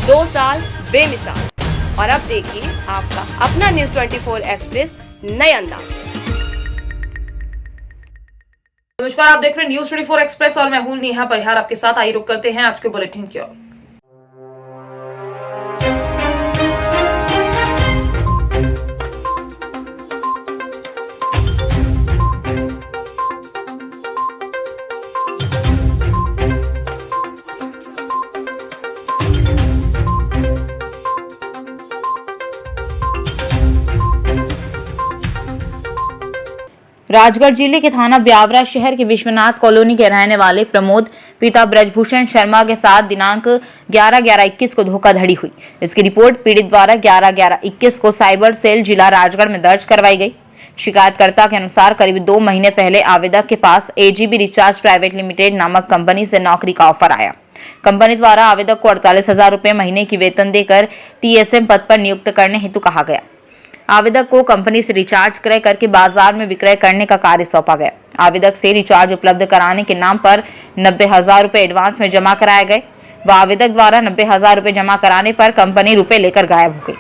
2 साल बेमिसाल। और अब देखिए आपका अपना न्यूज़ 24 एक्सप्रेस नए अंदाज में। नमस्कार, आप देख रहे हैं न्यूज़ 24 एक्सप्रेस और मैं हूं नेहा परिहार आपके साथ। आइए रुक करते हैं आज के बुलेटिन की ओर। राजगढ़ जिले के थाना ब्यावरा शहर के विश्वनाथ कॉलोनी के रहने वाले प्रमोद पिता ब्रजभूषण शर्मा के साथ दिनांक 11/11/21 को धोखाधड़ी हुई। इसकी रिपोर्ट पीड़ित द्वारा 11/11/21 को साइबर सेल जिला राजगढ़ में दर्ज करवाई गई। शिकायतकर्ता के अनुसार करीब 2 महीने पहले आवेदक के पास AGB रिचार्ज प्राइवेट लिमिटेड नामक कंपनी से नौकरी का ऑफर आया। कंपनी द्वारा आवेदक को 48,000 रुपए महीने की वेतन देकर TSM पद पर नियुक्त करने हेतु कहा गया। आवेदक को कंपनी से रिचार्ज क्रय करके बाजार में विक्रय करने का कार्य सौंपा गया। आवेदक से रिचार्ज उपलब्ध कराने के नाम पर 90,000 रुपए एडवांस में जमा कराए गए व आवेदक द्वारा 90,000 रुपए जमा कराने पर कंपनी रुपए लेकर गायब हो गई।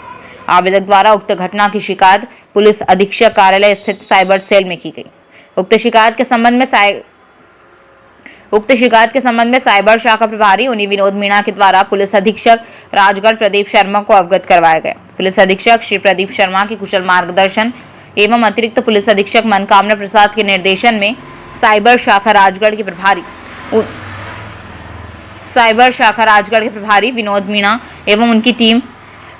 आवेदक द्वारा उक्त घटना की शिकायत पुलिस अधीक्षक कार्यालय स्थित साइबर सेल में की गई। उक्त शिकायत के संबंध में साइबर शाखा प्रभारी उन्हीं विनोद मीणा के द्वारा पुलिस अधीक्षक राजगढ़ प्रदीप शर्मा को अवगत करवाया गया। पुलिस अधीक्षक श्री प्रदीप शर्मा के कुशल मार्गदर्शन एवं अतिरिक्त पुलिस अधीक्षक मनकामना प्रसाद के निर्देशन में साइबर शाखा राजगढ़ के प्रभारी विनोद मीणा एवं उनकी टीम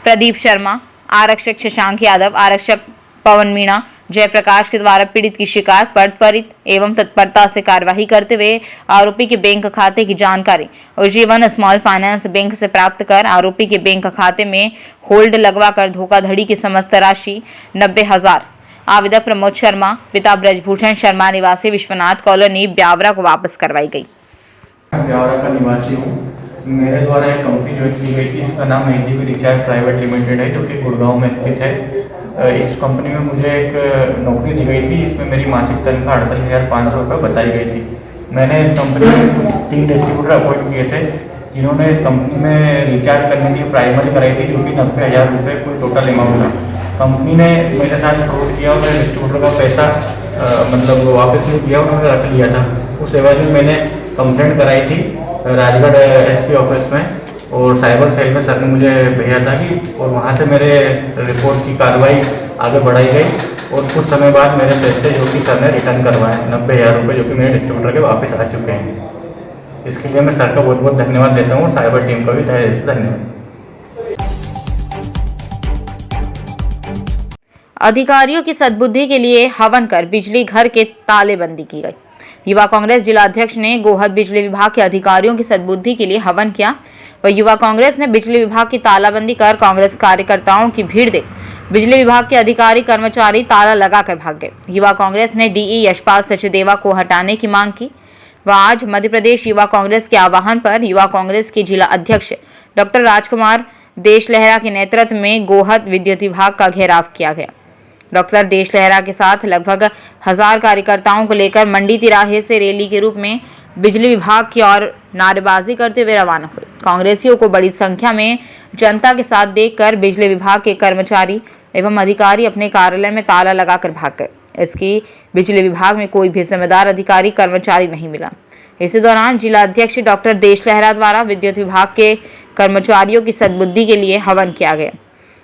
प्रदीप शर्मा, आरक्षक शशांक यादव, आरक्षक पवन मीणा, जयप्रकाश के द्वारा पीड़ित की शिकायत पर त्वरित एवं तत्परता से कार्यवाही करते हुए आरोपी के बैंक खाते की जानकारी उज्जीवन स्मॉल फाइनेंस बैंक से प्राप्त कर आरोपी के बैंक खाते में होल्ड लगवाकर धोखाधड़ी की समस्त राशि 90,000 आवेदक प्रमोद शर्मा पिता ब्रजभूषण शर्मा निवासी विश्वनाथ कॉलोनी ब्यावरा को वापस करवाई गई। ब्यावरा का निवासी हूँ। मेरे द्वारा एक कंपनी ज्वाइन की गई थी, इसका नाम AGB रिचार्ज प्राइवेट लिमिटेड है, जो कि गुड़गांव में स्थित है। इस कंपनी में मुझे एक नौकरी दी गई थी। इसमें मेरी मासिक तनख्वाह 48,500 रुपये बताई गई थी। मैंने इस कंपनी में कुछ 3 डिस्ट्रीब्यूटर अपॉइंट किए थे, जिन्होंने इस कंपनी में रिचार्ज करने की प्राइमरी कराई थी, जो कि 90,000 रुपये कोई टोटल अमाउंट था। कंपनी ने मेरे साथ फ्रॉड किया और मेरे डिस्ट्रीब्यूटर का पैसा वापस नहीं किया, उन्होंने रख लिया था। उस एवज में मैंने कंप्लेंट कराई थी राजगढ़ SP ऑफिस में, और साइबर सेल में सर ने मुझे भेजा था कि, और वहाँ से मेरे रिपोर्ट की कार्रवाई आगे बढ़ाई गई और कुछ समय बाद मेरे पैसे जो कि सर ने रिटर्न करवाए 90,000 रुपये, जो कि मेरे डिस्ट्रीब्यूटर के वापस आ चुके हैं। इसके लिए मैं सर का बहुत बहुत धन्यवाद देता हूँ और साइबर टीम का भी तहे से धन्यवाद। अधिकारियों की सद्बुद्धि के लिए हवन कर बिजली घर के तालेबंदी की गई। युवा कांग्रेस जिलाध्यक्ष ने गोहद बिजली विभाग के अधिकारियों की सद्बुद्धि के लिए हवन किया। वह युवा कांग्रेस ने बिजली विभाग की तालाबंदी कर कांग्रेस कार्यकर्ताओं की भीड़ देख बिजली विभाग के अधिकारी कर्मचारी ताला लगाकर भाग गए। युवा कांग्रेस ने DE यशपाल सचदेवा को हटाने की मांग की। वह आज मध्य प्रदेश युवा कांग्रेस के आह्वान पर युवा कांग्रेस के जिला अध्यक्ष डॉक्टर राजकुमार देश लहरा के नेतृत्व में गोहद विद्युत विभाग का घेराव किया गया। डॉक्टर देश लहरा के साथ लगभग 1000 कार्यकर्ताओं को लेकर मंडी तिराहे से रैली के रूप में बिजली विभाग की ओर नारेबाजी करते हुए रवाना हुए। कांग्रेसियों को बड़ी संख्या में जनता के साथ देखकर बिजली विभाग के कर्मचारी एवं अधिकारी अपने कार्यालय में ताला लगाकर भाग गए। इसकी बिजली विभाग में कोई भी जिम्मेदार अधिकारी कर्मचारी नहीं मिला। इसी दौरान जिला अध्यक्ष डॉक्टर देश लहरा द्वारा विद्युत विभाग के कर्मचारियों की सद्बुद्धि के लिए हवन किया गया।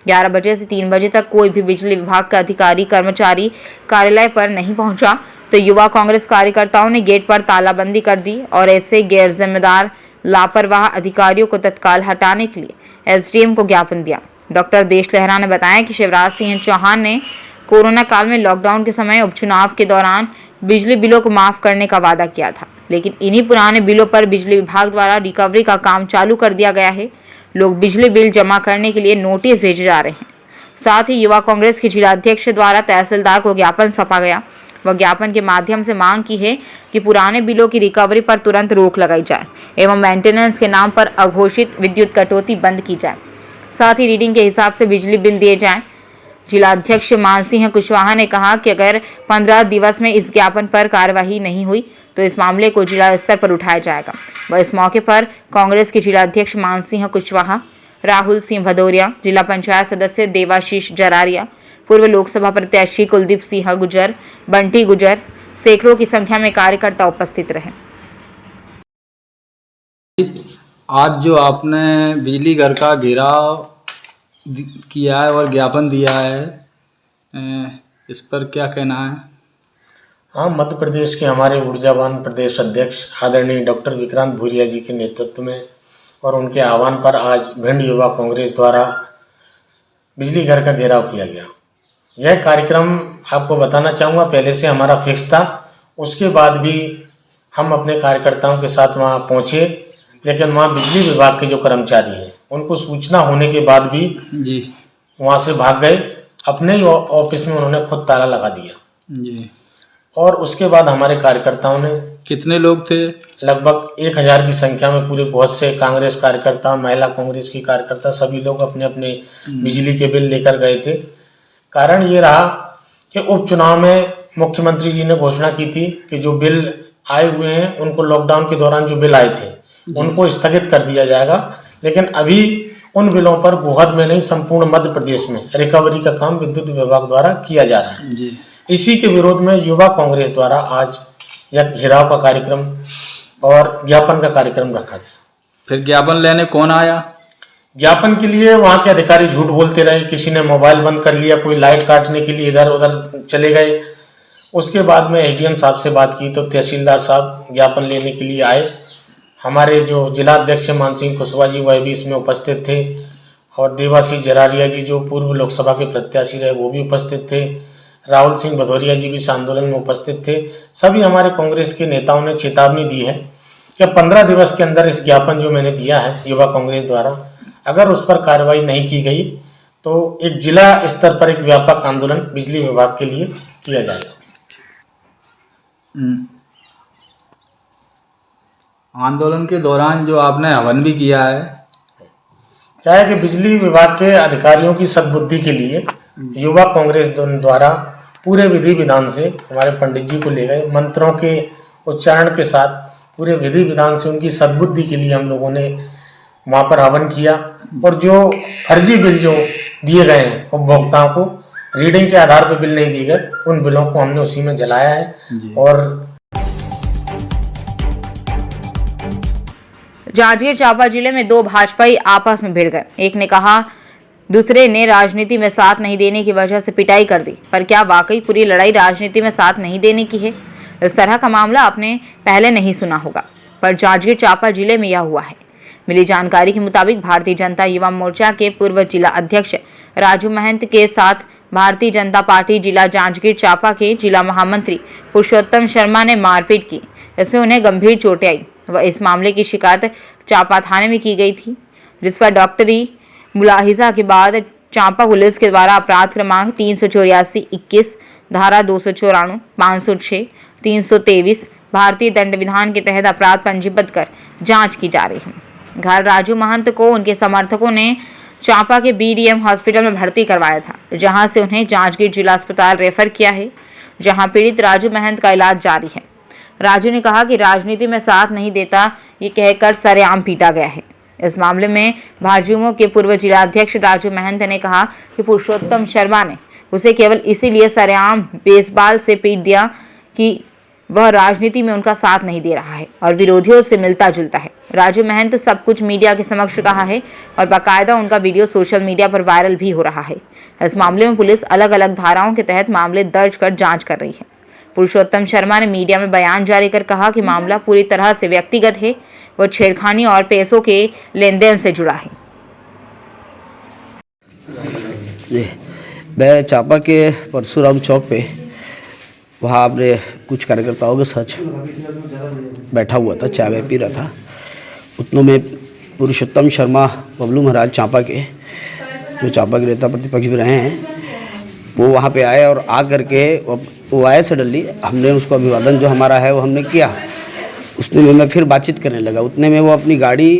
11 बजे से 3 बजे तक कोई भी बिजली विभाग का अधिकारी कर्मचारी कार्यालय पर नहीं पहुंचा तो युवा कांग्रेस कार्यकर्ताओं ने गेट पर तालाबंदी कर दी और ऐसे गैर जिम्मेदार लापरवाह अधिकारियों को तत्काल हटाने के लिए SDM को ज्ञापन दिया। डॉक्टर देश लहरा ने बताया कि शिवराज सिंह चौहान ने कोरोना काल में लॉकडाउन के समय उपचुनाव के दौरान बिजली बिलों को माफ करने का वादा किया था, लेकिन इन्हीं पुराने बिलों पर बिजली विभाग द्वारा रिकवरी का काम चालू कर दिया गया है। लोग बिजली बिल जमा करने के लिए नोटिस भेजे जा रहे हैं। साथ ही युवा कांग्रेस के जिलाध्यक्ष द्वारा तहसीलदार को ज्ञापन सौंपा गया। वह ज्ञापन के माध्यम से मांग की है कि पुराने बिलों की रिकवरी पर तुरंत रोक लगाई जाए एवं मेंटेनेंस के नाम पर अघोषित विद्युत कटौती बंद की जाए। साथ ही रीडिंग के हिसाब से बिजली बिल दिए जाएं। जिलाध्यक्ष मानसिंह कुशवाहा ने कहा कि अगर 15 दिवस में इस ज्ञापन पर कार्यवाही नहीं हुई तो इस मामले को जिला स्तर पर उठाया जाएगा। वह इस मौके पर कांग्रेस के जिलाध्यक्ष मानसिंह कुशवाहा, राहुल सिंह भदौरिया, जिला पंचायत सदस्य देवाशीष जरारिया, पूर्व लोकसभा प्रत्याशी कुलदीप सिंह गुजर, बंटी गुजर, सैकड़ों की संख्या में कार्यकर्ता उपस्थित रहे। आज जो आपने बिजली घर का घेराव किया है और ज्ञापन दिया है, इस पर क्या कहना है? हाँ, मध्य प्रदेश के हमारे ऊर्जावान प्रदेश अध्यक्ष आदरणीय डॉक्टर विक्रांत भूरिया जी के नेतृत्व में और उनके आह्वान पर आज भिंड युवा कांग्रेस द्वारा बिजली घर का घेराव किया गया। यह कार्यक्रम आपको बताना चाहूँगा, पहले से हमारा फिक्स था। उसके बाद भी हम अपने कार्यकर्ताओं के साथ वहाँ पहुँचे, लेकिन वहाँ बिजली विभाग के जो कर्मचारी हैं उनको सूचना होने के बाद भी जी वहाँ से भाग गए। अपने ही ऑफिस में उन्होंने खुद ताला लगा दिया जी। और उसके बाद हमारे कार्यकर्ताओं ने, कितने लोग थे? लगभग 1000 की संख्या में पूरे बहुत से कांग्रेस कार्यकर्ता, महिला कांग्रेस की कार्यकर्ता, सभी लोग अपने अपने बिजली के बिल लेकर गए थे। कारण ये रहा कि उपचुनाव में मुख्यमंत्री जी ने घोषणा की थी कि जो बिल आए हुए हैं उनको, लॉकडाउन के दौरान जो बिल आए थे उनको स्थगित कर दिया जाएगा, लेकिन अभी उन बिलों पर गोहद में नहीं, संपूर्ण मध्य प्रदेश में रिकवरी का काम विद्युत विभाग द्वारा किया जा रहा है जी। इसी के विरोध में युवा कांग्रेस द्वारा आज यह घेराव का कार्यक्रम और ज्ञापन का कार्यक्रम रखा गया। फिर ज्ञापन लेने कौन आया? ज्ञापन के लिए वहाँ के अधिकारी झूठ बोलते रहे, किसी ने मोबाइल बंद कर लिया, कोई लाइट काटने के लिए इधर उधर चले गए। उसके बाद में एसडीएम साहब से बात की तो तहसीलदार साहब ज्ञापन लेने के लिए आए। हमारे जो जिला अध्यक्ष मान सिंह कुशवाहा जी वह भी इसमें उपस्थित थे और देवाशीष जरारिया जी जो पूर्व लोकसभा के प्रत्याशी रहे वो भी उपस्थित थे। राहुल सिंह भदौरिया जी भी इस आंदोलन में उपस्थित थे। सभी हमारे कांग्रेस के नेताओं ने चेतावनी दी है कि 15 दिवस के अंदर इस ज्ञापन जो मैंने दिया है युवा कांग्रेस द्वारा, अगर उस पर कार्रवाई नहीं की गई तो एक जिला स्तर पर एक व्यापक आंदोलन बिजली विभाग के लिए किया जाएगा। आंदोलन के दौरान जो आपने हवन भी किया है, क्या है कि बिजली विभाग के अधिकारियों की सद्बुद्धि के लिए युवा कांग्रेस द्वारा पूरे विधि विधान से हमारे पंडित जी को ले गए, मंत्रों के उच्चारण के साथ पूरे विधि विधान से उनकी सद्बुद्धि के लिए हम लोगों ने वहाँ पर हवन किया। और जो फर्जी बिल जो दिए गए हैं उपभोक्ताओं को, रीडिंग के आधार पर बिल नहीं दिए गए, उन बिलों को हमने उसी में जलाया है। और जांजगीर चांपा जिले में दो भाजपाई आपस में भिड़ गए। एक ने कहा दूसरे ने राजनीति में साथ नहीं देने की वजह से पिटाई कर दी, पर क्या वाकई पूरी लड़ाई राजनीति में साथ नहीं देने की है? इस तरह का मामला आपने पहले नहीं सुना होगा, पर जांजगीर चांपा जिले में यह हुआ है। मिली जानकारी के मुताबिक भारतीय जनता युवा मोर्चा के पूर्व जिला अध्यक्ष राजू महंत के साथ भारतीय जनता पार्टी जिला जांजगीर चांपा के जिला महामंत्री पुरुषोत्तम शर्मा ने मारपीट की। इसमें उन्हें गंभीर चोटें आई व इस मामले की शिकायत चांपा थाने में की गई थी, जिस पर डॉक्टरी मुलाहिजा के बाद चांपा पुलिस के द्वारा अपराध क्रमांक 384-21 धारा 294, 506, 323 भारतीय दंड विधान के तहत अपराध पंजीबद्ध कर जांच की जा रही है। घायल राजू महंत को उनके समर्थकों ने चांपा के बीडीएम हॉस्पिटल में भर्ती करवाया था, जहां से उन्हें जांजगीर जिला अस्पताल रेफर किया है, जहां पीड़ित राजू महंत का इलाज जारी है। राजू ने कहा कि राजनीति में साथ नहीं देता ये कहकर सरेआम पीटा गया है। इस मामले में भाजयुमो के पूर्व जिला अध्यक्ष राजू महंत ने कहा कि पुरुषोत्तम शर्मा ने उसे केवल इसीलिए सरेआम बेसबॉल से पीट दिया कि वह राजनीति में उनका साथ नहीं दे रहा है और विरोधियों से मिलता जुलता है। राजू महंत सब कुछ मीडिया के समक्ष कहा है और बाकायदा उनका वीडियो सोशल मीडिया पर वायरल भी हो रहा है। इस मामले में पुलिस अलग अलग धाराओं के तहत मामले दर्ज कर जांच कर रही है। पुरुषोत्तम शर्मा ने मीडिया में बयान जारी कर कहा कि मामला पूरी तरह से व्यक्तिगत है, वो छेड़खानी और पैसों के लेन देन से जुड़ा है। मैं चांपा के परशुराम चौक पे वहाँ अपने कुछ कार्यकर्ताओं के साथ बैठा हुआ था, चाय वाय पी रहा था। उतनों में पुरुषोत्तम शर्मा बबलू महाराज चांपा के, जो चांपा के नेता प्रतिपक्ष भी रहे हैं, वो वहाँ पे आए और आ करके वो आए सडनली। हमने उसको अभिवादन जो हमारा है वो हमने किया। उसने में मैं फिर बातचीत करने लगा। उतने में वो अपनी गाड़ी,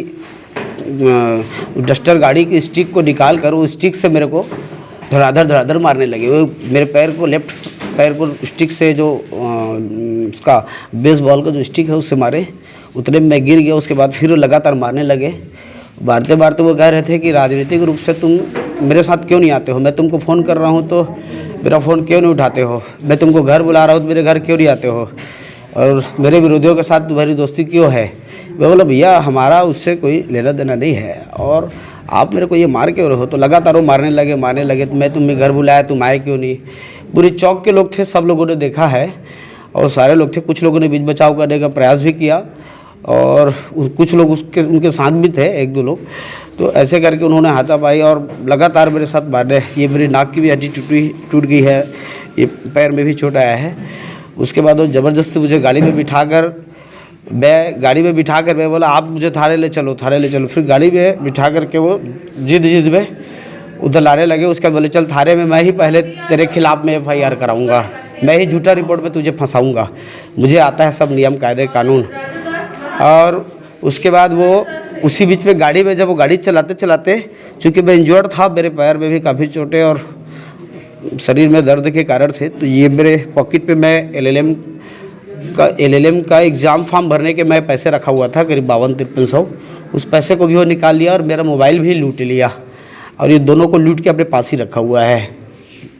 डस्टर गाड़ी की स्टिक को निकाल कर वो स्टिक से मेरे को धड़ाधड़ मारने लगे। वो मेरे पैर को, लेफ्ट पैर को स्टिक से, जो उसका बेसबॉल का जो स्टिक है उससे मारे। उतने में मैं गिर गया। उसके बाद फिर लगातार मारने लगे बारते बारते वो कह रहे थे कि राजनीतिक रूप से तुम मेरे साथ क्यों नहीं आते हो, मैं तुमको फ़ोन कर रहा हूँ तो मेरा फ़ोन क्यों नहीं उठाते हो, मैं तुमको घर बुला रहा हूँ तो मेरे घर क्यों नहीं आते हो, और मेरे विरोधियों के साथ तुम्हारी दोस्ती क्यों है। मैं बोला भैया हमारा उससे कोई लेना देना नहीं है, और आप मेरे को ये मार क्यों रहे हो। तो लगातार वो मारने लगे तो मैं तुम्हें घर बुलाया, तुम आए क्यों नहीं। पूरे चौक के लोग थे, सब लोगों ने देखा है और सारे लोग थे, कुछ लोगों ने बीच बचाव करने का प्रयास भी किया और कुछ लोग उनके साथ भी थे, एक दो लोग। तो ऐसे करके उन्होंने हाथापाई और लगातार मेरे साथ मारे। ये मेरी नाक की भी हड्डी टूट गई है, ये पैर में भी चोट आया है। उसके बाद वो ज़बरदस्ती मुझे गाड़ी में बिठाकर मैं बोला आप मुझे थाने ले चलो। फिर गाड़ी में बिठा करके वो जिद में उधर लाने लगे। उसके बाद बोले चल थाने में, मैं ही पहले तेरे खिलाफ़ में FIR कराऊंगा, मैं ही झूठा रिपोर्ट में तुझे फंसाऊंगा, मुझे आता है सब नियम कायदे कानून। और उसके बाद वो उसी बीच में गाड़ी में, जब वो गाड़ी चलाते चूँकि मैं इंजर्ड था, मेरे पैर में भी काफ़ी चोटें और शरीर में दर्द के कारण से, तो ये मेरे पॉकेट पे मैं LLM का एग्ज़ाम फॉर्म भरने के मैं पैसे रखा हुआ था, करीब 52-5300। उस पैसे को भी वो निकाल लिया और मेरा मोबाइल भी लूट लिया, और ये दोनों को लूट के अपने पास ही रखा हुआ है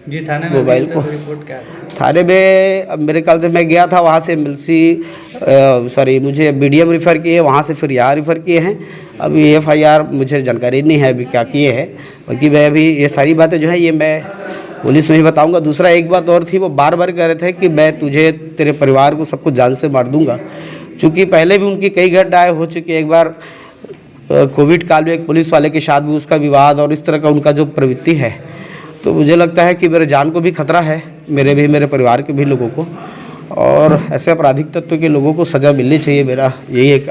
जी। थाने में मोबाइल को रिपोर्ट क्या है? थाने में अब मेरे ख्याल से मैं गया था, वहाँ से मुझे BDM रेफ़र किए, वहाँ से फिर यहाँ रेफ़र किए हैं। अभी FIR मुझे जानकारी नहीं है अभी क्या किए हैं, बाकी मैं अभी ये सारी बातें जो है ये मैं पुलिस में ही बताऊंगा। दूसरा एक बात और थी, वो बार बार कह रहे थे कि मैं तुझे, तेरे परिवार को, सबको जान से मार दूंगा। चूँकि पहले भी उनकी कई घटनाएँ हो चुकी है। एक बार कोविड काल में एक पुलिस वाले के साथ भी उसका विवाद और इस तरह का उनका जो प्रवृत्ति है, तो मुझे लगता है कि मेरे जान को भी खतरा है, मेरे परिवार के भी लोगों को, और ऐसे आपराधिक तत्व के लोगों को सज़ा मिलनी चाहिए। मेरा यही एक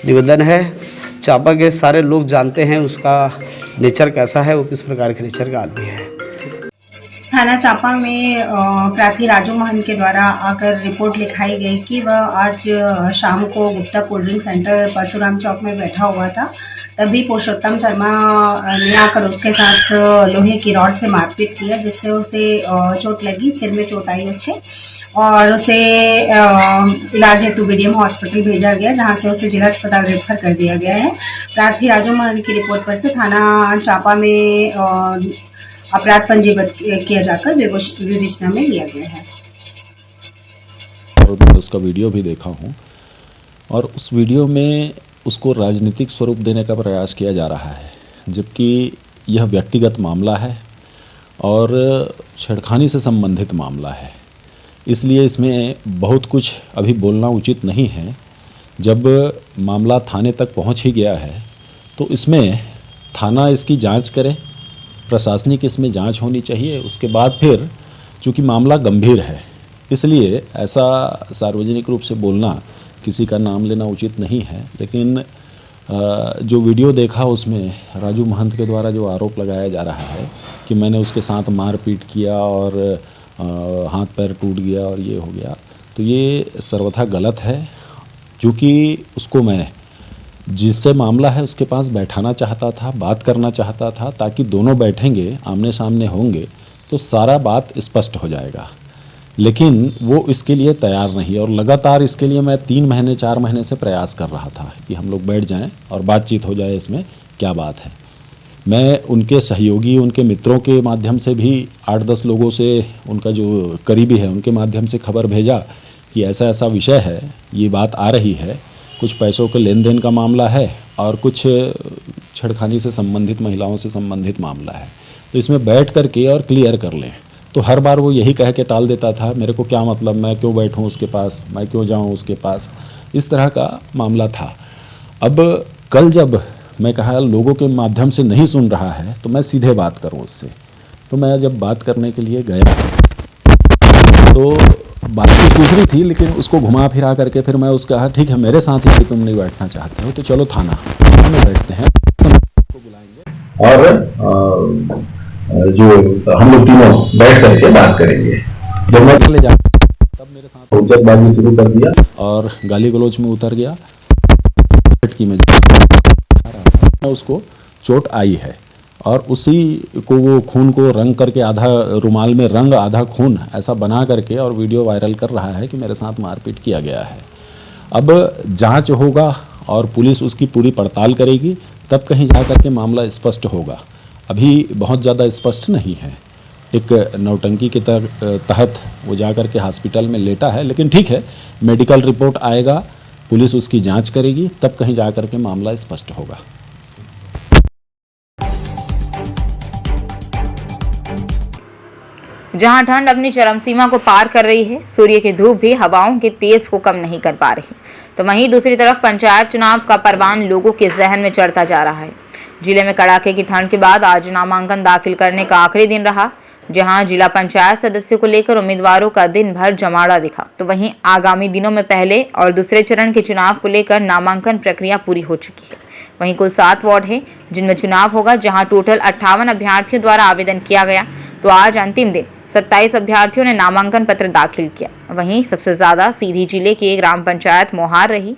निवेदन है। चापा के सारे लोग जानते हैं उसका नेचर कैसा है, वो किस प्रकार के नेचर का आदमी है। थाना चापा में प्रार्थी राजू महंत के द्वारा आकर रिपोर्ट लिखाई गई कि वह आज शाम को Gupta cold drink centre Parshuram Chowk में बैठा हुआ था। तभी पुरुषोत्तम शर्मा ने आकर उसके साथ लोहे की रॉड से मारपीट किया, जिससे उसे चोट लगी, सिर में चोट आई उसके, और उसे इलाज हेतु BDM हॉस्पिटल भेजा गया, जहां से उसे जिला अस्पताल रेफर कर दिया गया है। प्रार्थी राजू महंत की रिपोर्ट पर से थाना चापा में अपराध पंजीबद्ध किया जाकर विवेचना में लिया गया है। और मैं उसका वीडियो भी देखा हूँ, और उस वीडियो में उसको राजनीतिक स्वरूप देने का प्रयास किया जा रहा है, जबकि यह व्यक्तिगत मामला है और छेड़खानी से संबंधित मामला है। इसलिए इसमें बहुत कुछ अभी बोलना उचित नहीं है। जब मामला थाने तक पहुंच ही गया है तो इसमें थाना इसकी जांच करे, प्रशासनिक इसमें जांच होनी चाहिए। उसके बाद फिर चूँकि मामला गंभीर है, इसलिए ऐसा सार्वजनिक रूप से बोलना, किसी का नाम लेना उचित नहीं है। लेकिन जो वीडियो देखा उसमें राजू महंत के द्वारा जो आरोप लगाया जा रहा है कि मैंने उसके साथ मारपीट किया और हाथ पैर टूट गया और ये हो गया, तो ये सर्वथा गलत है। क्योंकि उसको मैं जिससे मामला है उसके पास बैठाना चाहता था, बात करना चाहता था, ताकि दोनों बैठेंगे, आमने सामने होंगे तो सारा बात स्पष्ट हो जाएगा। लेकिन वो इसके लिए तैयार नहीं, और लगातार इसके लिए मैं 3 महीने 4 महीने से प्रयास कर रहा था कि हम लोग बैठ जाएं और बातचीत हो जाए, इसमें क्या बात है। मैं उनके सहयोगी, उनके मित्रों के माध्यम से भी 8-10 लोगों से, उनका जो करीबी है उनके माध्यम से खबर भेजा कि ऐसा ऐसा विषय है, ये बात आ रही है, कुछ पैसों के लेन देन का मामला है और कुछ छेड़खानी से संबंधित, महिलाओं से संबंधित मामला है, तो इसमें बैठ कर के और क्लियर कर लें। तो हर बार वो यही कह के टाल देता था, मेरे को क्या मतलब, मैं क्यों बैठूं उसके पास, मैं क्यों जाऊं उसके पास, इस तरह का मामला था। अब कल जब मैं कहा लोगों के माध्यम से नहीं सुन रहा है तो मैं सीधे बात करूं उससे, तो मैं जब बात करने के लिए गया तो बात कुछ दूसरी थी, लेकिन उसको घुमा फिरा करके फिर मैं उसका कहा ठीक है मेरे साथ ही तुम नहीं बैठना चाहते हो तो चलो थाना में बैठते हैं, को बुलाएंगे और जो हम लोग तीनों बैठ करके बात करेंगे। जब मैं चले जा तब मेरे साथ हुज्जतबाजी शुरू कर दिया और गाली गलौज में उतर गया। की में उसको चोट आई है और उसी को वो खून को रंग करके, आधा रुमाल में रंग आधा खून ऐसा बना करके और वीडियो वायरल कर रहा है कि मेरे साथ मारपीट किया गया है। अब जांच होगा और पुलिस उसकी पूरी पड़ताल करेगी, तब कहीं जा कर के मामला स्पष्ट होगा। अभी बहुत ज़्यादा स्पष्ट नहीं है। एक नौटंकी के तहत वो जा कर के हॉस्पिटल में लेटा है, लेकिन ठीक है, मेडिकल रिपोर्ट आएगा, पुलिस उसकी जांच करेगी, तब कहीं जा कर के मामला स्पष्ट होगा। जहां ठंड अपनी चरम सीमा को पार कर रही है, सूर्य की धूप भी हवाओं के तेज को कम नहीं कर पा रही, तो वहीं दूसरी तरफ पंचायत चुनाव का परवान लोगों के जहन में चढ़ता जा रहा है। जिले में कड़ाके की ठंड के बाद आज नामांकन दाखिल करने का आखिरी दिन रहा, जहां जिला पंचायत सदस्यों को लेकर उम्मीदवारों का दिन भर जमावड़ा दिखा, तो वहीं आगामी दिनों में पहले और दूसरे चरण के चुनाव को लेकर नामांकन प्रक्रिया पूरी हो चुकी है। वहीं कुल 7 वार्ड है जिनमें चुनाव होगा, जहां टोटल 58 अभ्यर्थियों द्वारा आवेदन किया गया, तो आज अंतिम दिन 27 अभ्यर्थियों ने नामांकन पत्र दाखिल किया। वहीं सबसे ज्यादा सीधी जिले की ग्राम पंचायत मोहार रही,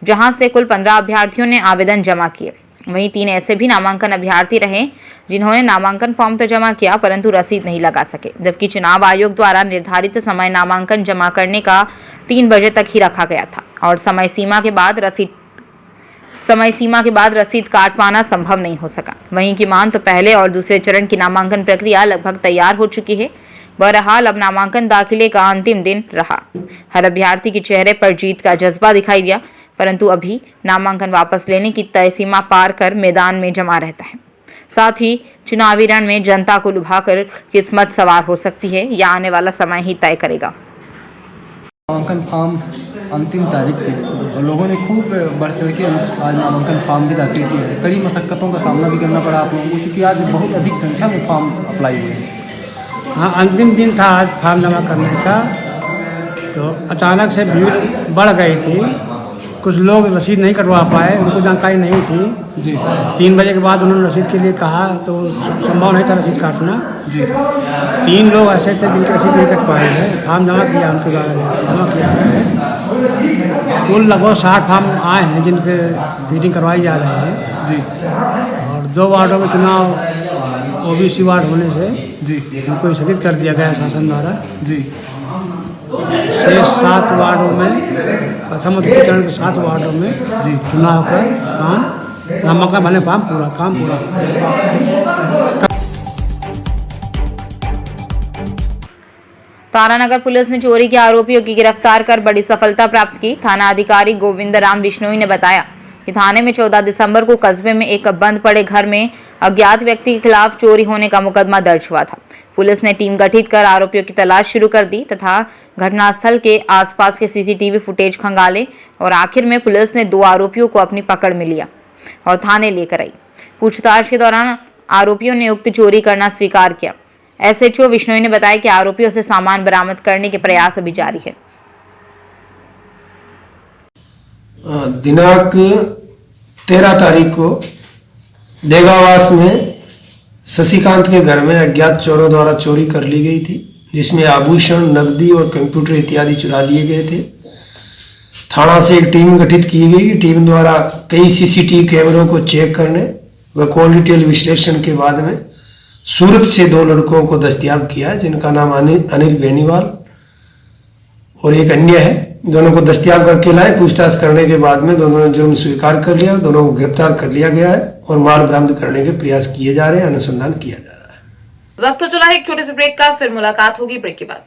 जहां से कुल 15 अभ्यर्थियों ने आवेदन जमा किए। वहीं 3 ऐसे भी नामांकन अभ्यर्थी रहे जिन्होंने नामांकन फॉर्म तो जमा किया परंतु रसीद नहीं लगा सके, जबकि चुनाव आयोग द्वारा निर्धारित समय नामांकन जमा करने का 3 बजे तक ही रखा गया था और समय सीमा के बाद रसीद काट पाना संभव नहीं हो सका। वहीं की मान तो पहले और दूसरे चरण की नामांकन प्रक्रिया लगभग तैयार हो चुकी है। बहरहाल अब नामांकन दाखिले का अंतिम दिन रहा। हर अभ्यर्थी के चेहरे पर जीत का जज्बा दिखाई दिया, परंतु अभी नामांकन वापस लेने की तय सीमा पार कर मैदान में जमा रहता है। साथ ही चुनावी रण में जनता को लुभाकर किस्मत सवार हो सकती है, या आने वाला समय ही तय करेगा। नामांकन फॉर्म अंतिम तारीख थी और लोगों ने खूब बढ़ चढ़ के आज नामांकन फॉर्म भी दाखिल किए हैं। कड़ी मशक्क़तों का सामना भी करना पड़ा आप लोगों को, क्योंकि आज बहुत अधिक संख्या में फॉर्म अप्लाई हुए हैं। हाँ, अंतिम दिन था आज फॉर्म जमा करने का, तो अचानक से भीड़ बढ़ गई थी। कुछ लोग रसीद नहीं कटवा पाए, उनको जानकारी नहीं थी जी। 3 बजे के बाद उन्होंने रसीद के लिए कहा तो संभव नहीं था रसीद काटना जी। 3 लोग ऐसे थे जिनके रसीद नहीं कट पाए हैं। फॉर्म जमा किया, उनके द्वारा जमा किया है। कुल लगभग 60 फॉर्म आए हैं जिनके फीडिंग करवाई जा रही है जी। और 2 वार्डों में चुनाव OBC वार्ड होने से जी उनको स्थगित कर दिया गया शासन द्वारा जी। शेष 7 वार्डों में, प्रथम और द्वितीय चरण के 7 वार्डों में जी चुनाव का काम, नामांकन भरने काम पूरा। तारानगर पुलिस ने चोरी के आरोपियों की गिरफ्तार कर बड़ी सफलता प्राप्त की। थाना अधिकारी गोविंद राम बिश्नोई ने बताया कि थाने में 14 दिसंबर को कस्बे में एक बंद पड़े घर में अज्ञात व्यक्ति के खिलाफ चोरी होने का मुकदमा दर्ज हुआ था। पुलिस ने टीम गठित कर आरोपियों की तलाश शुरू कर दी तथा घटनास्थल के आसपास के CCTV फुटेज खंगाले और आखिर में पुलिस ने 2 आरोपियों को अपनी पकड़ में लिया और थाने लेकर आई। पूछताछ के दौरान आरोपियों ने उक्त चोरी करना स्वीकार किया। SHO बिश्नोई ने बताया कि आरोपियों से सामान बरामद करने के प्रयास अभी जारी है। दिनांक 13 तारीख को देगावास में शशिकांत के घर में अज्ञात चोरों द्वारा चोरी कर ली गई थी, जिसमें आभूषण, नकदी और कंप्यूटर इत्यादि चुरा लिए गए थे। थाना से एक टीम गठित की गई। टीम द्वारा कई CCTV कैमरों को चेक करने व कॉल डिटेल विश्लेषण के बाद में सूरत से 2 लड़कों को दस्तयाब किया, जिनका नाम अनिल बेनीवाल और एक अन्य है। दोनों को दस्तयाब करके लाए। पूछताछ करने के बाद में दोनों ने जुर्म स्वीकार कर लिया। दोनों को गिरफ्तार कर लिया गया है और माल बरामद करने के प्रयास किए जा रहे हैं, अनुसंधान किया जा रहा है। वक्त हो चला है एक छोटे से ब्रेक का, फिर मुलाकात होगी ब्रेक के बाद।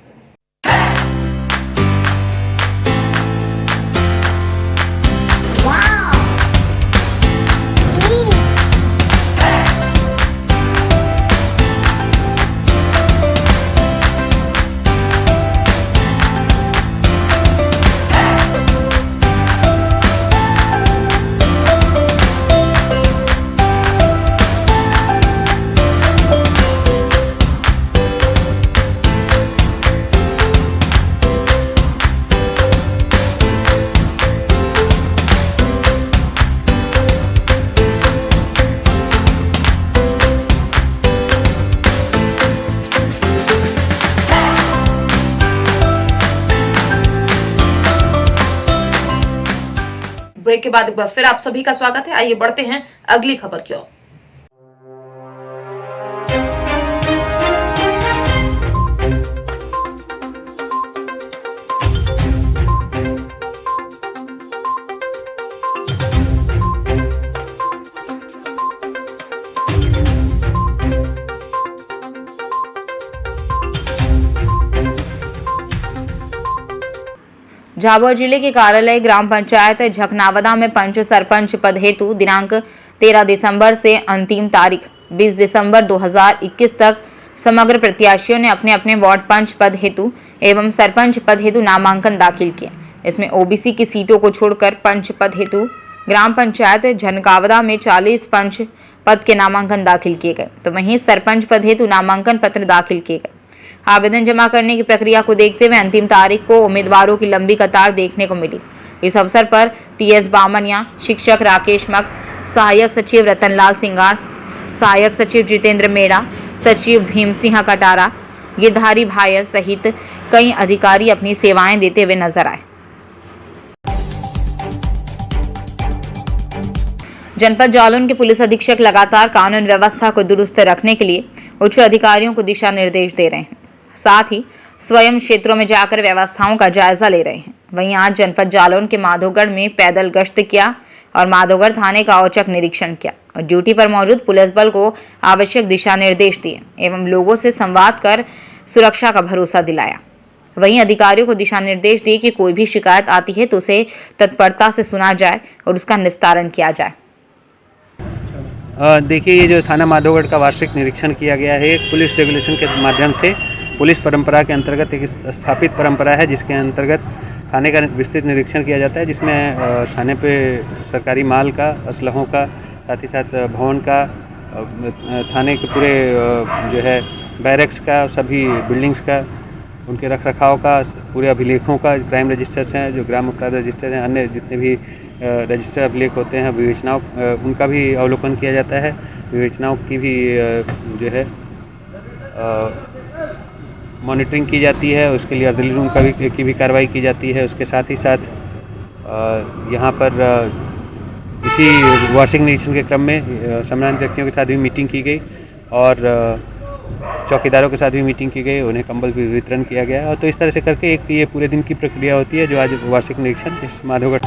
ब्रेक के बाद एक बार फिर आप सभी का स्वागत है। आइए बढ़ते हैं अगली खबर की ओर। झाबुआ जिले के कार्यालय ग्राम पंचायत झकनावदा में पंच सरपंच पद हेतु दिनांक 13 दिसंबर से अंतिम तारीख 20 दिसंबर 2021 तक समग्र प्रत्याशियों ने अपने अपने वार्ड पंच पद हेतु एवं सरपंच पद हेतु नामांकन दाखिल किए। इसमें ओबीसी की सीटों को छोड़कर पंच पद हेतु ग्राम पंचायत झनकावदा में 40 पंच पद के नामांकन दाखिल किए गए, तो वहीं सरपंच पद हेतु नामांकन पत्र दाखिल किए गए। आवेदन जमा करने की प्रक्रिया को देखते हुए अंतिम तारीख को उम्मीदवारों की लंबी कतार देखने को मिली। इस अवसर पर टीएस बामनिया, शिक्षक राकेश मक, सहायक सचिव रतनलाल सिंगार, सहायक सचिव जितेंद्र मेड़ा, सचिव भीम सिंह कटारा, गिरधारी भायल सहित कई अधिकारी अपनी सेवाएं देते हुए नजर आए। जनपद जालौन के पुलिस अधीक्षक लगातार कानून व्यवस्था को दुरुस्त रखने के लिए उच्च अधिकारियों को दिशा निर्देश दे रहे हैं, साथ ही स्वयं क्षेत्रों में जाकर व्यवस्थाओं का जायजा ले रहे हैं। वहीं आज जनपद जालौन के माधोगढ़ में पैदल गश्त किया और माधोगढ़ थाने का औचक निरीक्षण किया और ड्यूटी पर मौजूद पुलिस बल को आवश्यक दिशा निर्देश दिए एवं लोगों से संवाद कर सुरक्षा का भरोसा दिलाया। वहीं अधिकारियों को दिशा निर्देश दिए कि कोई भी शिकायत आती है तो उसे तत्परता से सुना जाए और उसका निस्तारण किया जाए। देखिए, ये जो थाना माधोगढ़ का वार्षिक निरीक्षण किया गया है, एक पुलिस रेगुलेशन के माध्यम से पुलिस परंपरा के अंतर्गत एक स्थापित परंपरा है, जिसके अंतर्गत थाने का विस्तृत निरीक्षण किया जाता है, जिसमें थाने पे सरकारी माल का, असलहों का, साथ ही साथ भवन का, थाने के पूरे जो है बैरक्स का, सभी बिल्डिंग्स का, उनके रख रखाव का, पूरे अभिलेखों का, क्राइम रजिस्टर्स हैं, जो ग्राम अपराध रजिस्टर हैं, अन्य जितने भी रजिस्टर अभिलेख होते हैं, विवेचनाओं उनका भी अवलोकन किया जाता है, विवेचनाओं की भी जो है मॉनिटरिंग की जाती है, उसके लिए अर्दली रूम की भी कार्रवाई की जाती है। उसके साथ ही साथ यहाँ पर इसी वार्षिक निरीक्षण के क्रम में सम्मानित व्यक्तियों के साथ भी मीटिंग की गई और चौकीदारों के साथ भी मीटिंग की गई, उन्हें कंबल भी वितरण किया गया। और तो इस तरह से करके एक ये पूरे दिन की प्रक्रिया होती है, जो आज वार्षिक निरीक्षण इस माधोगढ़।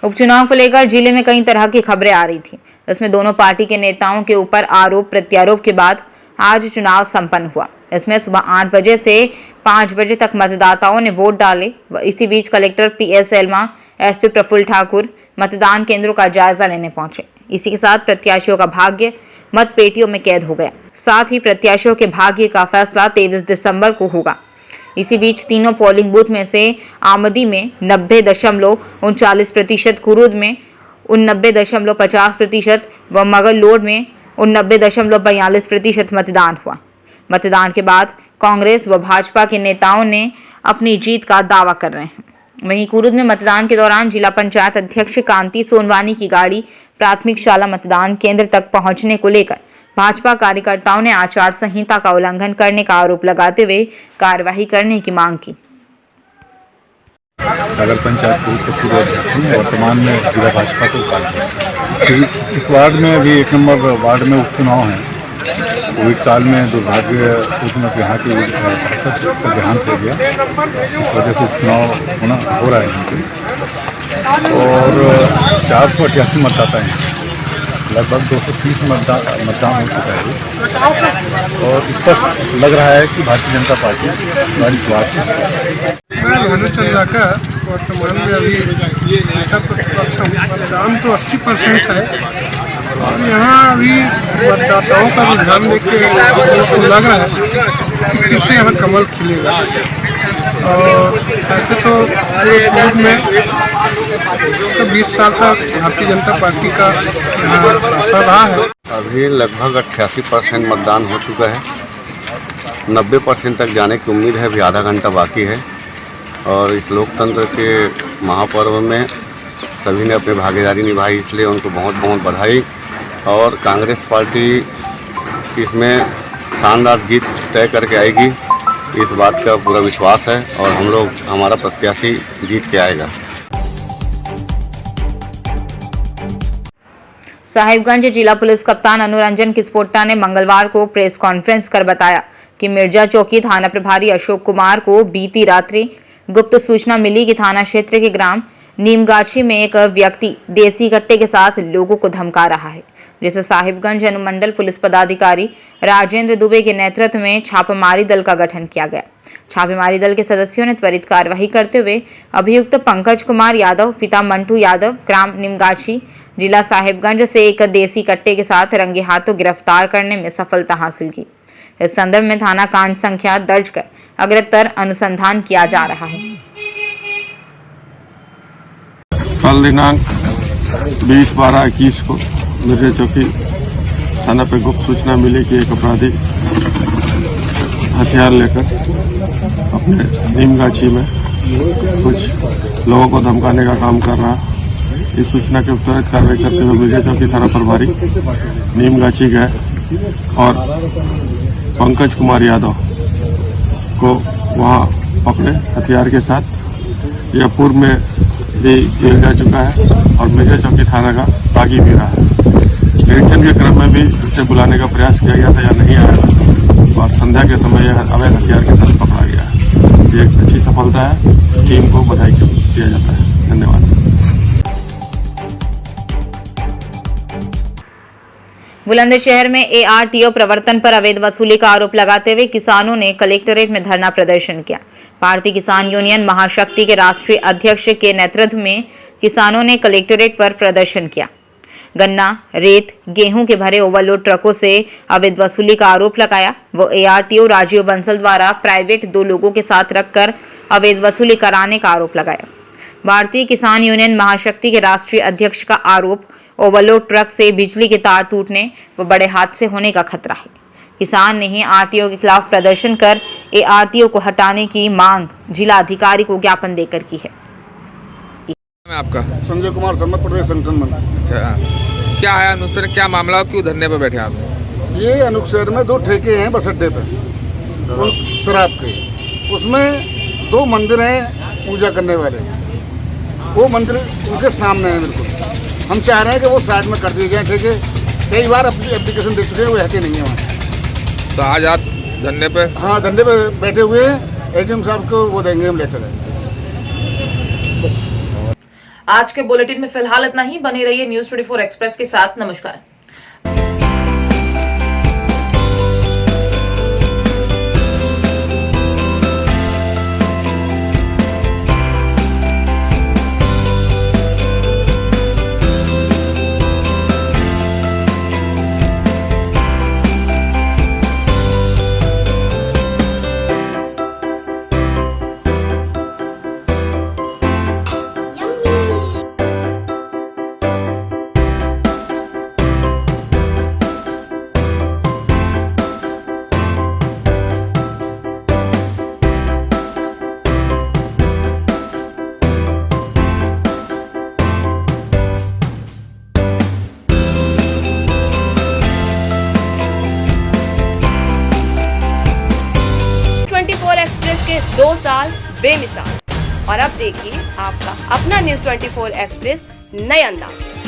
उपचुनाव को लेकर जिले में कई तरह की खबरें आ रही थी। इसमें दोनों पार्टी के नेताओं के ऊपर आरोप प्रत्यारोप के बाद आज चुनाव संपन्न हुआ। इसमें सुबह 8 बजे से 5 बजे तक मतदाताओं ने वोट डाले। इसी बीच collector P S Elma, SP Prafull Thakur मतदान केंद्रों का जायजा लेने पहुंचे। इसी के साथ प्रत्याशियों का भाग्य मत पेटियों में कैद हो गया। साथ ही प्रत्याशियों के भाग्य का फैसला 23 दिसंबर को होगा। इसी बीच तीनों पोलिंग बूथ में से आमदी में 90.39%, कुरुद में 89.50% व मगरलोड में 89.42% मतदान हुआ। मतदान के बाद कांग्रेस व भाजपा के नेताओं ने अपनी जीत का दावा कर रहे हैं। वहीं कुरुद में मतदान के दौरान जिला पंचायत अध्यक्ष कांति सोनवानी की गाड़ी प्राथमिक शाला मतदान केंद्र तक पहुंचने को लेकर भाजपा कार्यकर्ताओं ने आचार संहिता का उल्लंघन करने का आरोप लगाते हुए कार्रवाई करने की मांग की। नगर पंचायत पूर्व अध्यक्ष वर्तमान में जिला भाजपा के उपाध्यक्ष। इस वार्ड में अभी 1 नंबर वार्ड में उपचुनाव है। कोविड काल में दुर्भाग्यपूर्वक यहाँ की पार्षद का देहांत हो गया, इस वजह से उपचुनाव हो रहा है यहाँ पे। और 488 मतदाता हैं, लगभग 230 मतदान हो चुका है और स्पष्ट लग रहा है कि भारतीय जनता पार्टी हमारी स्वाद मैं भानुचंद्र लाकर वर्तमान में अभी मतदान तो 80% है और यहाँ अभी मतदाताओं का रुझान देख के लग रहा है कि फिर से यहाँ कमल खिलेगा। और ऐसे तो पूर्व में तो 20 साल तक भारतीय जनता पार्टी का यहाँ शासन रहा है। अभी लगभग 88% मतदान हो चुका है, 90% तक जाने की उम्मीद है, अभी आधा घंटा बाकी है। और इस लोकतंत्र के महापर्व में सभी ने अपनी भागीदारी निभाई, इसलिए उनको बहुत बहुत बधाई। और कांग्रेस पार्टी इसमें शानदार जीत तय करके आएगी, इस बात का पूरा विश्वास है और हमारा प्रत्याशी जीत के आएगा। साहिबगंज जिला पुलिस कप्तान अनुरंजन किस्पोट्टा ने मंगलवार को प्रेस कॉन्फ्रेंस कर बताया कि मिर्जा चौकी थाना प्रभारी अशोक कुमार को बीती रात्रि गुप्त सूचना मिली कि थाना क्षेत्र के ग्राम नीमगाछी में एक व्यक्ति देसी कट्टे के साथ लोगों को धमका रहा है। जिसे साहिबगंज अनुमंडल पुलिस पदाधिकारी राजेंद्र दुबे के नेतृत्व में छापामारी दल का गठन किया गया। छापेमारी दल के सदस्यों ने त्वरित कार्यवाही करते हुए अभियुक्त पंकज कुमार यादव पिता मंटू यादव ग्राम निमगाछी जिला साहिबगंज से एक देसी कट्टे के साथ रंगे हाथों गिरफ्तार करने में सफलता हासिल की। इस संदर्भ में थाना कांड संख्या दर्ज कर अग्रतर अनुसंधान किया जा रहा है। कल दिनांक 20/12/21 को मिर्जा चौकी थाना पे गुप्त सूचना मिली कि एक अपराधी हथियार लेकर अपने नीमगाछी में कुछ लोगों को धमकाने का काम कर रहा। इस सूचना के त्वरित कार्रवाई करते हुए मिर्जा चौकी थाना प्रभारी नीमगाछी गए और पंकज कुमार यादव को वहां पकड़े हथियार के साथ। यह पूर्व में भी जेल जा चुका है और मिर्जा चौकी थाना का बागी भी रहा है। निरीक्षण के क्रम में भी इसे बुलाने का प्रयास किया गया था या नहीं आया था और संध्या के समय यह अवैध हथियार के साथ पकड़ा गया है। ये एक अच्छी सफलता है। इस टीम को बधाई दिया जाता है। धन्यवाद। बुलंदशहर में ARTO प्रवर्तन पर अवैध वसूली का आरोप लगाते हुए किसानों ने कलेक्ट्रेट में धरना प्रदर्शन किया। भारतीय किसान यूनियन महाशक्ति के राष्ट्रीय अध्यक्ष के नेतृत्व में किसानों ने कलेक्ट्रेट पर प्रदर्शन किया। गन्ना, रेत, गेहूं के भरे ओवरलोड ट्रकों से अवैध वसूली का आरोप लगाया। वो ARTO राजीव बंसल द्वारा प्राइवेट 2 लोगों के साथ रखकर अवैध वसूली कराने का आरोप लगाया। भारतीय किसान यूनियन महाशक्ति के राष्ट्रीय अध्यक्ष का आरोप ओवरलोड ट्रक से बिजली के तार टूटने व बड़े हादसे होने का खतरा है। किसान ने ARTO के खिलाफ प्रदर्शन कर ARTO को हटाने की मांग जिला अधिकारी को ज्ञापन देकर की है। आपका संजय कुमार शर्मा, प्रदेश संगठन मंत्री। क्या है अनुच्छेद, क्या मामला, क्यों धरने पर बैठे आप? ये अनुच्छेद में 2 ठेके हैं बस अड्डे पे शराब के। उसमें 2 मंदिर हैं पूजा करने वाले। वो मंदिर उनके सामने है। बिल्कुल हम चाह रहे हैं कि वो साइड में कर दिए जाए ठेके। कई बार एप्लीकेशन दे चुके हैं, वो हटे नहीं है वहाँ। तो आज आप धरने पे? हाँ, धरने पे बैठे हुए हैं। ADM साहब को वो देंगे हम लेटर है। आज के बुलेटिन में फिलहाल इतना ही। बने रहिए न्यूज़ 24 एक्सप्रेस के साथ। नमस्कार। एक्सप्रेस के 2 साल बेमिसाल। और अब देखिए आपका अपना न्यूज़ 24 एक्सप्रेस नए अंदाज में।